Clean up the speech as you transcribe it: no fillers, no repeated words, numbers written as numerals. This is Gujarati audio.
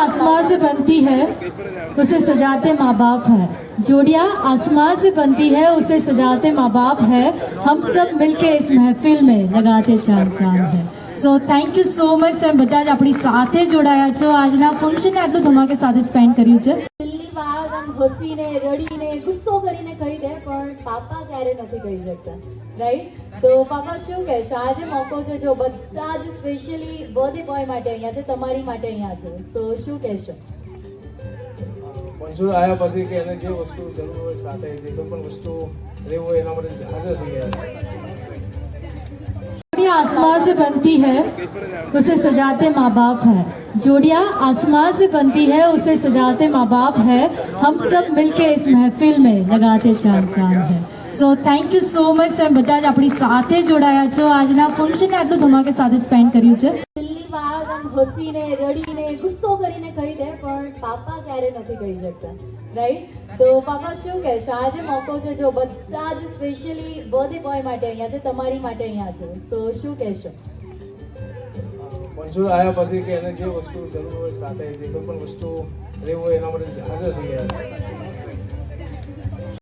आसमां से बनती है उसे सजाते माँ बाप है। जोड़ियाँ आसमां से बनती है उसे सजाते माँ बाप है। हम सब मिलके इस महफिल में लगाते चांद चांद है। So thank you so much તમે બધા જ આપણી સાથે જોડાયા છો। આજના ફંક્શનને આટલું ધમાકે સાથે સ્પેન્ડ કર્યું છે। દિલની વાત આમ હસીને રડીને ગુસ્સો કરીને કહી દે પણ પાપા ક્યારે નથી કહી શકતા, રાઈટ? સો પાપા શું કહેશો? આજે મોકો છે જો બધા જ સ્પેશિયલી બર્થડે બોય માટે અહીંયા છે, તમારી માટે અહીંયા છે, સો શું કહેશો? મંજૂર આવ્યા પછી કે એને જે વસ્તુ જરૂર હોય સાથે જે કોઈ પણ વસ્તુ લેવું હોય એના માટે હાજર થઈ ગયા। जोड़ियाँ आसमां से बनती है उसे सजाते माँ बाप है। जोड़ियाँ आसमां से बनती है उसे सजाते माँ बाप है। हम सब मिलके इस महफिल में लगाते चांद चांद है। So thank you so much તમે બધા જ આપણી સાથે જોડાયા છો। આજના ફંક્શનને આટલું ધમાકે સાથે સ્પેન્ડ કર્યું છે। દિલની વાત આમ હસીને રડીને ગુસ્સો કરીને કહી દે પણ પાપા ક્યારે નથી કહી શકતા, રાઈટ? સો પાપા શું કહેશો? આજે મોકો છે જો બધા જ સ્પેશિયલી બર્થડે બોય માટે અહીંયા છે, તમારી માટે અહીંયા છે, સો શું કહેશો? મંજૂર આવ્યા પછી કે એને જે વસ્તુ જરૂર હોય સાથે જે કોઈ પણ વસ્તુ લેવું હોય એના માટે હાજર થઈ ગયા।